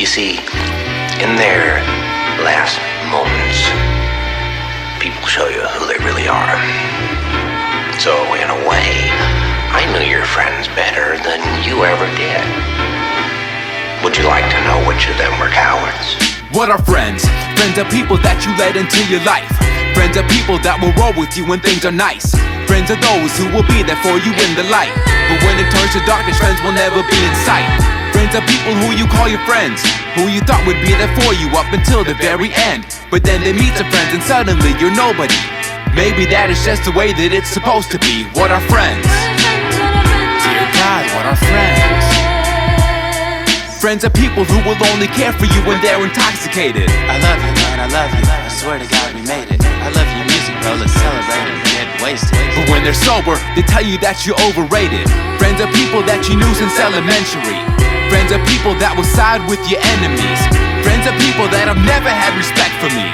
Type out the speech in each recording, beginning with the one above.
You see, in their last moments, people show you who they really are. So, in a way, I knew your friends better than you ever did. Would you like to know which of them were cowards? What are friends? Friends are people that you let into your life. Friends are people that will roll with you when things are nice. Friends are those who will be there for you in the light. But when it turns to darkness, friends will never be in sight. Friends are people who you call your friends, who you thought would be there for you up until the very end. But then they meet some friends and suddenly you're nobody. Maybe that is just the way that it's supposed to be. What are friends? Dear God, what are friends? Friends are people who will only care for you when they're intoxicated. I love you, man, I love you. I swear to God we made it. I love your music, bro, let's celebrate and get wasted. But when they're sober, they tell you that you're overrated. Friends are people that you knew since elementary. Friends are people that will side with your enemies. Friends are people that have never had respect for me.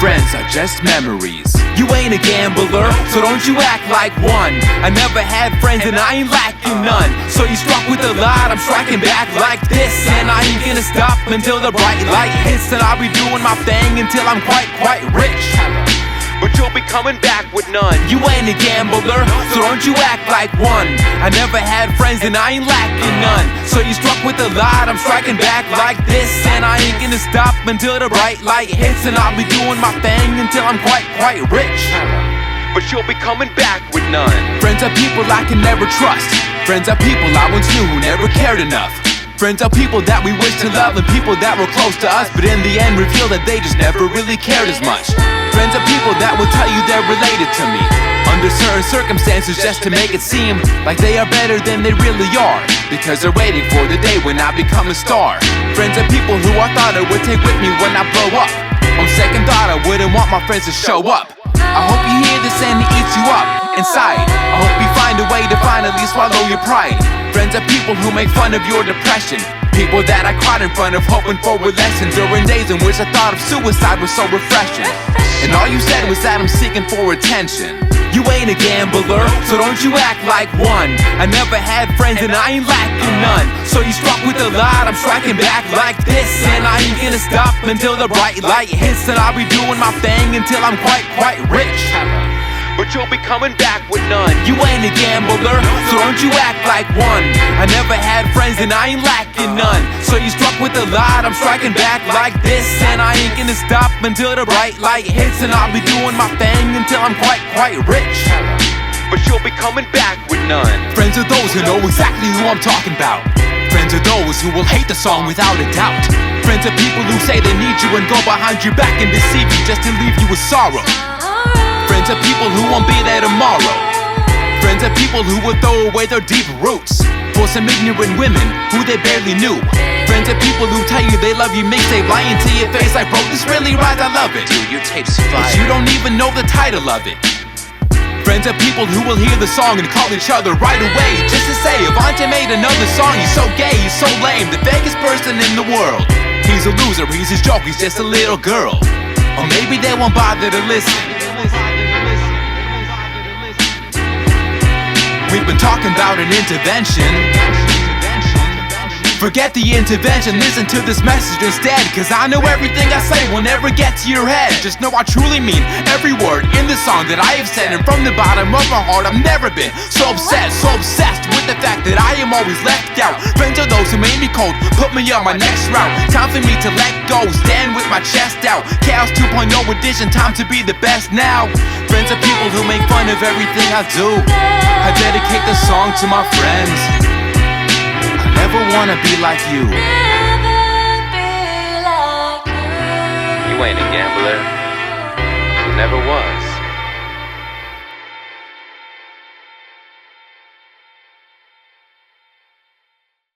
Friends are just memories. You ain't a gambler, so don't you act like one. I never had friends and I ain't lacking none. So you struck with a lot, I'm striking back like this. And I ain't gonna stop until the bright light hits. And I'll be doing my thing until I'm quite rich. But you'll be coming back with none. You ain't a gambler, so don't you act like one. I never had friends and I ain't lacking none. So you struck with a lot, I'm striking back like this. And I ain't gonna stop until the bright light hits. And I'll be doing my thing until I'm quite rich. But you'll be coming back with none. Friends are people I can never trust. Friends are people I once knew who never cared enough. Friends are people that we wish to love and people that were close to us, but in the end reveal that they just never really cared as much. Friends are people that will tell you they're related to me under certain circumstances just to make it seem like they are better than they really are, because they're waiting for the day when I become a star. Friends are people who I thought I would take with me when I blow up. On second thought, I wouldn't want my friends to show up. I hope you hear this and it eats you up inside. I hope you find a way to finally swallow your pride. Friends are people who make fun of your depression. People that I cried in front of hoping for a lesson during days in which I thought of suicide was so refreshing. And all you said was that I'm seeking for attention. You ain't a gambler, so don't you act like one. I never had friends and I ain't lacking none. So you struck with a lot, I'm striking back like this. And I ain't gonna stop until the bright light hits. And I'll be doing my thing until I'm quite rich. But you'll be coming back with none. You ain't a gambler, so don't you act like one. I never had friends and I ain't lacking none. So you struck with a lot, I'm striking back like this. And I ain't gonna stop until the bright light hits. And I'll be doing my thing until I'm quite rich. But you'll be coming back with none. Friends are those who know exactly who I'm talking about. Friends are those who will hate the song without a doubt. Friends are people who say they need you and go behind your back and deceive you just to leave you with sorrow. Friends are people who won't be there tomorrow. Friends are people who will throw away their deep roots for some ignorant women who they barely knew. Friends are people who tell you they love you, mixtape lying to your face like, bro, this really right, I love it. Dude, your tape's fire. But you don't even know the title of it. Friends are people who will hear the song and call each other right away just to say, Avante made another song, he's so gay, he's so lame, the fakest person in the world. He's a loser, he's a joke, he's just a little girl. Or maybe they won't bother to listen. We've been talking about an intervention. Forget the intervention, listen to this message instead. Cause I know everything I say will never get to your head. Just know I truly mean every word in the song that I have said. And from the bottom of my heart I've never been so obsessed with the fact that I am always left out. Friends are those who made me cold, put me on my next route. Time for me to let go, stand with my chest out. Chaos 2.0 edition, time to be the best now. Friends are people who make fun of everything I do. I dedicate the song to my friends. I never wanna be like you. You ain't a gambler. You never was.